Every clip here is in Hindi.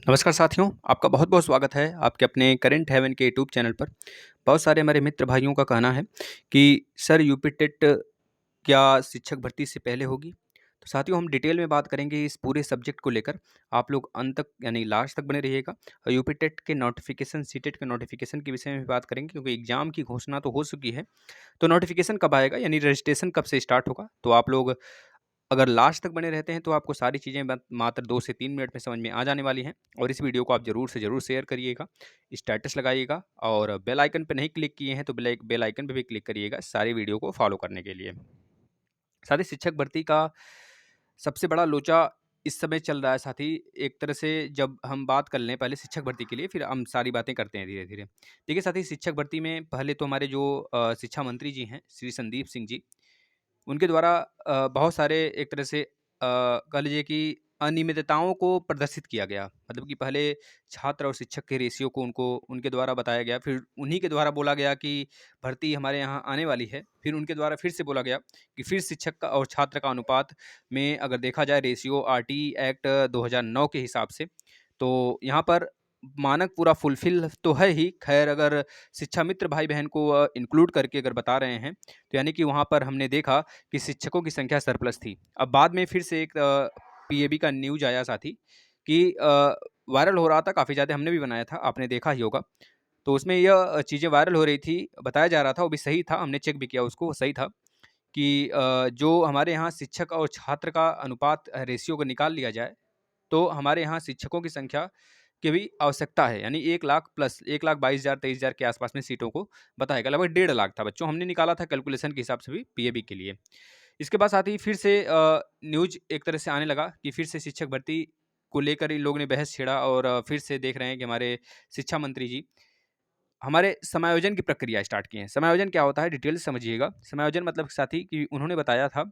नमस्कार साथियों, आपका बहुत-बहुत स्वागत है आपके अपने करंट हेवन के यूट्यूब चैनल पर। बहुत सारे हमारे मित्र भाइयों का कहना है कि सर यूपी टेट क्या शिक्षक भर्ती से पहले होगी? तो साथियों हम डिटेल में बात करेंगे इस पूरे सब्जेक्ट को लेकर। आप लोग अंत तक यानी लास्ट तक बने रहिएगा और यूपी टेट के नोटिफ़िकेशन, सीटेट के नोटिफ़िकेशन के विषय में भी बात करेंगे क्योंकि एग्ज़ाम की घोषणा तो हो चुकी है। तो नोटिफ़िकेशन कब आएगा यानी रजिस्ट्रेशन कब से स्टार्ट होगा? तो आप लोग अगर लास्ट तक बने रहते हैं तो आपको सारी चीज़ें मात्र 2 से 3 मिनट में समझ में आ जाने वाली हैं और इस वीडियो को आप ज़रूर से ज़रूर शेयर करिएगा, स्टेटस लगाइएगा और बेल आइकन पे नहीं क्लिक किए हैं तो बेल आइकन पे भी क्लिक करिएगा सारी वीडियो को फॉलो करने के लिए। साथ ही शिक्षक भर्ती का सबसे बड़ा लोचा इस समय चल रहा है साथी, एक तरह से जब हम बात कर लें पहले शिक्षक भर्ती के लिए फिर हम सारी बातें करते हैं धीरे-धीरे। देखिए साथी शिक्षक भर्ती में पहले तो हमारे जो शिक्षा मंत्री जी हैं, श्री संदीप सिंह जी उनके द्वारा बहुत सारे एक तरह से कह लीजिए कि अनियमितताओं को प्रदर्शित किया गया। मतलब कि पहले छात्र और शिक्षक के रेशियो को उनको उनके द्वारा बताया गया, फिर उन्हीं के द्वारा बोला गया कि भर्ती हमारे यहाँ आने वाली है। फिर उनके द्वारा फिर से बोला गया कि फिर शिक्षक का और छात्र का अनुपात में अगर देखा जाए रेशियो आरटी एक्ट 2009 के हिसाब से, तो यहाँ पर मानक पूरा फुलफ़िल तो है ही, ख़ैर अगर शिक्षा मित्र भाई-बहन को इंक्लूड करके अगर बता रहे हैं, तो यानी कि वहाँ पर हमने देखा कि शिक्षकों की संख्या सरप्लस थी। अब बाद में फिर से एक पीएबी का न्यूज़ आया साथी कि वायरल हो रहा था काफ़ी ज़्यादा, हमने भी बनाया था, आपने देखा ही होगा। तो उसमें यह चीज़ें वायरल हो रही थी, बताया जा रहा था, वो भी सही था, हमने चेक भी किया उसको, वो सही था कि जो हमारे यहाँ शिक्षक और छात्र का अनुपात रेशियो को निकाल लिया जाए, तो हमारे यहाँ शिक्षकों की संख्या की भी आवश्यकता है, यानी 1 लाख प्लस 1,22,000 23,000 के आसपास में सीटों को बताएगा, लगभग 1.5 लाख था बच्चों, हमने निकाला था कैलकुलेशन के हिसाब से भी पीएबी के लिए। इसके बाद साथ ही फिर से न्यूज़ एक तरह से आने लगा कि फिर से शिक्षक भर्ती को लेकर इन लोगों ने बहस छेड़ा और फिर से देख रहे हैं कि हमारे शिक्षा मंत्री जी हमारे समायोजन की प्रक्रिया स्टार्ट की है। समायोजन क्या होता है डिटेल से समझिएगा। समायोजन मतलब साथी कि उन्होंने बताया था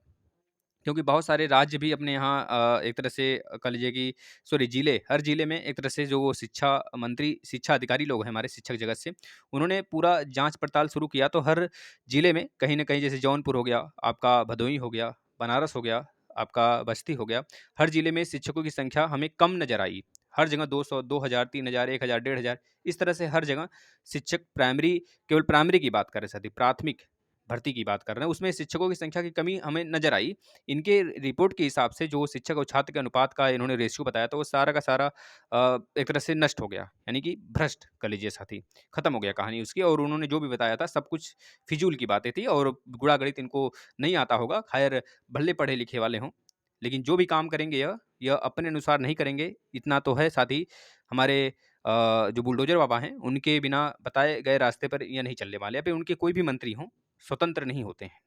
क्योंकि बहुत सारे राज्य भी अपने यहाँ एक तरह से कह लीजिए कि सॉरी जिले, हर जिले में एक तरह से जो वो शिक्षा मंत्री, शिक्षा अधिकारी लोग हैं हमारे शिक्षक जगत से, उन्होंने पूरा जाँच-पड़ताल शुरू किया तो हर जिले में कहीं न कहीं जैसे जौनपुर हो गया, आपका भदोही हो गया, बनारस हो गया, आपका बस्ती हो गया, हर जिले में शिक्षकों की संख्या हमें कम नज़र आई। हर जगह 200, 2000, 3000, 1000, 1500 इस तरह से हर जगह शिक्षक प्राइमरी केवल प्राइमरी की बात कर रहे हैं साथी, प्राथमिक भर्ती की बात कर रहे हैं, उसमें शिक्षकों की संख्या की कमी हमें नज़र आई। इनके रिपोर्ट के हिसाब से जो शिक्षक और छात्र के अनुपात का इन्होंने रेशियो बताया तो वो सारा का सारा एक तरह से नष्ट हो गया, यानी कि भ्रष्ट कर लीजिए साथी, खत्म हो गया कहानी उसकी और उन्होंने जो भी बताया था सब कुछ फिजूल की बातें थी और गुणा-गणित इनको नहीं आता होगा, खैर भले पढ़े-लिखे वाले हों, लेकिन जो भी काम करेंगे यह अपने अनुसार नहीं करेंगे, इतना तो है साथ ही हमारे जो बुलडोज़र बाबा हैं, उनके बिना बताए गए रास्ते पर ये नहीं चलने वाले, या फिर उनके कोई भी मंत्री हों, स्वतंत्र नहीं होते हैं,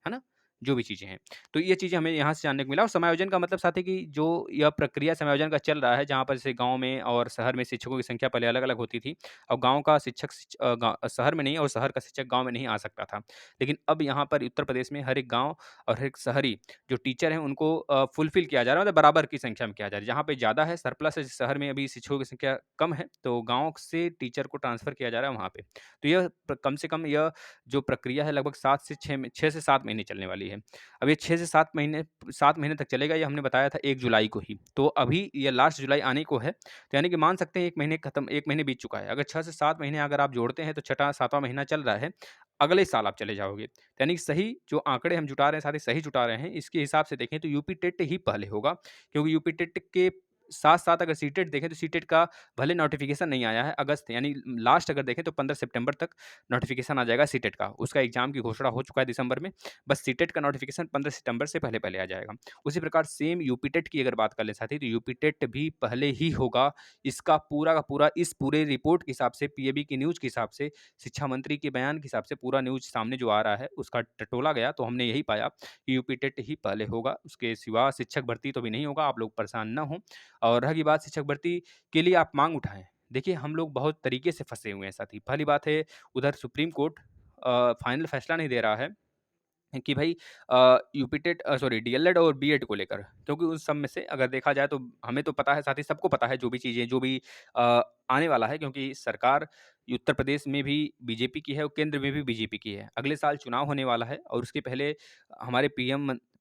है ना? जो भी चीज़ें हैं। तो ये चीज़ें हमें यहाँ से जानने को मिला और समायोजन का मतलब साथ है कि जो यह प्रक्रिया समायोजन का चल रहा है, जहाँ पर जैसे गाँव में और शहर में शिक्षकों की संख्या पहले अलग-अलग होती थी और गाँव का शिक्षक शहर में नहीं और शहर का शिक्षक गाँव में नहीं आ सकता था। लेकिन अब यहाँ पर उत्तर प्रदेश में हर एक गाँव और हर एक शहरी जो टीचर हैं, उनको फुलफ़िल किया जा रहा है, मतलब बराबर की संख्या में किया जा रहा है। जहाँ पे ज़्यादा है, सरप्लस है, शहर में अभी शिक्षकों की संख्या कम है, तो गाँव से टीचर को ट्रांसफ़र किया जा रहा है वहाँ पे। तो यह कम से कम यह जो प्रक्रिया है लगभग 6 से 7 महीने चलने वाली है। अब ये 6 से 7 महीने तक चलेगा, ये हमने बताया था 1 जुलाई को ही। तो अभी ये लास्ट जुलाई आने को है, तो यानी कि मान सकते हैं 1 महीने खत्म 1 महीने बीत चुका है। अगर 6 से 7 महीने अगर आप जोड़ते हैं तो छठा 7वाँ महीना चल रहा है, अगले साल आप चले जाओगे। तो यानी कि सही जो आंकड़े हम जुटा रहे हैं, साथ ही सही जुटा रहे हैं, इसके हिसाब से देखें तो यूपी टेट ही पहले होगा, क्योंकि यूपी टेट के साथ-साथ अगर सीटेट देखें तो सीटेट का भले नोटिफ़िकेशन नहीं आया है, अगस्त यानी लास्ट अगर देखें तो 15 सितंबर तक नोटिफ़िकेशन आ जाएगा सीटेट का। उसका एग्ज़ाम की घोषणा हो चुका है दिसंबर में, बस सीटेट का नोटिफ़िकेशन 15 सितंबर से पहले-पहले आ जाएगा। उसी प्रकार सेम यूपी टेट की अगर बात कर लें साथी, तो यूपी टेट भी पहले ही होगा। इसका पूरा का पूरा इस पूरे रिपोर्ट के हिसाब से, पीएबी की न्यूज़ के हिसाब से, शिक्षा मंत्री के बयान के हिसाब से पूरा न्यूज़ सामने जो आ रहा है, उसका टटोला गया तो हमने यही पाया कि यूपी टेट ही पहले होगा। उसके सिवा शिक्षक भर्ती तो अभी नहीं होगा, आप लोग परेशान ना हों। और रही बात शिक्षक भर्ती के लिए आप माँग उठाएँ। देखिए, हम लोग बहुत तरीके से फँसे हुए हैं साथी। पहली बात है उधर सुप्रीम कोर्ट फाइनल फैसला नहीं दे रहा है कि भई यूपी टेट सॉरी डीएलएड और बीएड को लेकर, क्योंकि उस सब में से अगर देखा जाए तो हमें तो पता है, साथ ही सबको पता है जो भी चीज़ें जो भी आने वाला है, क्योंकि सरकार उत्तर प्रदेश में भी बीजेपी की है और केंद्र में भी बीजेपी की है। अगले साल चुनाव होने वाला है और उसके पहले हमारे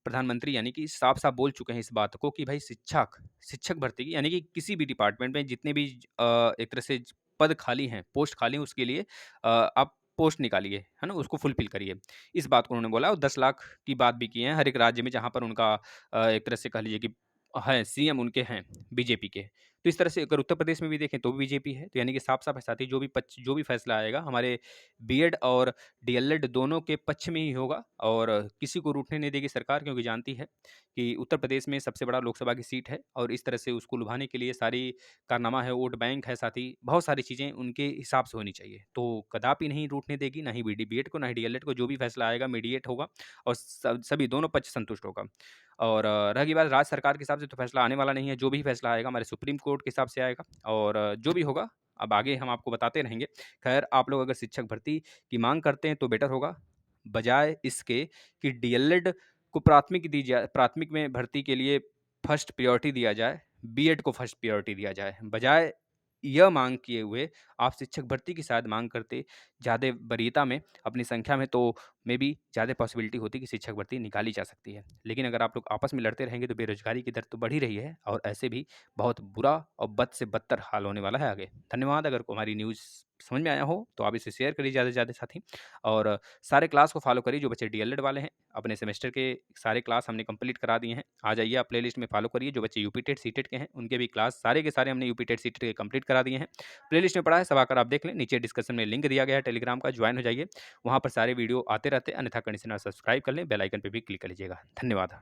प्रधानमंत्री यानी कि साफ-साफ बोल चुके हैं इस बात को कि भाई शिक्षक भर्ती की यानी कि किसी भी डिपार्टमेंट में जितने भी एक तरह से पद खाली हैं, पोस्ट खाली हैं उसके लिए आप पोस्ट निकालिए, है ना? उसको फुलफिल करिए। इस बात को उन्होंने बोला और 10 लाख की बात भी की है हर एक राज्य में जहाँ पर उनका एक तरह से कह लीजिए कि है सीएम उनके हैं बीजेपी के। तो इस तरह से अगर उत्तर प्रदेश में भी देखें तो भी बीजेपी है। तो यानी कि साफ-साफ है साथी जो भी फैसला आएगा हमारे बीएड और डीएलएड दोनों के पक्ष में ही होगा और किसी को रूठने नहीं देगी सरकार क्योंकि जानती है कि उत्तर प्रदेश में सबसे बड़ा लोकसभा की सीट है और इस तरह से उसको लुभाने के लिए सारी कारनामा है, वोट बैंक है साथ ही बहुत सारी चीज़ें उनके हिसाब से होनी चाहिए। तो कदापि नहीं रूठने देगी, ना ही बीएड को, ना ही डीएलएड को, जो भी फैसला आएगा मीडिएट होगा और सभी दोनों पक्ष संतुष्ट होगा। और रही बात राज्य सरकार के हिसाब से तो फैसला आने वाला नहीं है, जो भी फैसला आएगा हमारे सुप्रीम कोर्ट के हिसाब से आएगा और जो भी होगा अब आगे हम आपको बताते रहेंगे। खैर आप लोग अगर शिक्षक भर्ती की माँग करते हैं तो बेटर होगा, बजाय इसके कि डीएलएड को प्राथमिक में भर्ती के लिए फर्स्ट प्रायोरिटी दिया जाए, बीएड को फर्स्ट प्रायोरिटी दिया जाए। बजाय यह माँग किए हुए आप शिक्षक भर्ती की शायद माँग करते ज़्यादा वरीयता में, अपनी संख्या में तो मेबी ज़्यादा पॉसिबिलिटी होती कि शिक्षक भर्ती निकाली जा सकती है। लेकिन अगर आप लोग आपस में लड़ते रहेंगे तो बेरोज़गारी की दर तो बढ़ ही रही है और ऐसे भी बहुत बुरा और बद से बदतर हाल होने वाला है आगे। धन्यवाद अगर को हमारी न्यूज़ समझ में आया हो तो आप इसे शेयर करिए ज़्यादा से ज़्यादा साथी और सारे क्लास को फ़ॉलो करिए जो बच्चे डीएलएड वाले हैं। अपने सेमेस्टर के सारे क्लास हमने कंप्लीट करा दिए हैं। आ जाइए आप प्लेलिस्ट में फ़ॉलो करिए जो बच्चे यूपी टेट, सीटेट के हैं उनके भी क्लास सारे के सारे हमने यूपी टेट, सीटेट के कंप्लीट करा दिए हैं। प्लेलिस्ट में पड़ा है सब आकर आप देख लें। नीचे डिस्क्रिप्शन में लिंक दिया गया है टेलीग्राम का, ज्वाइन हो जाइए। वहाँ पर सारे वीडियो आते रहते हैं। अन्यथा कंडीशनर सब्सक्राइब कर लें, बेल आइकन पे भी क्लिक कर लीजिएगा। धन्यवाद।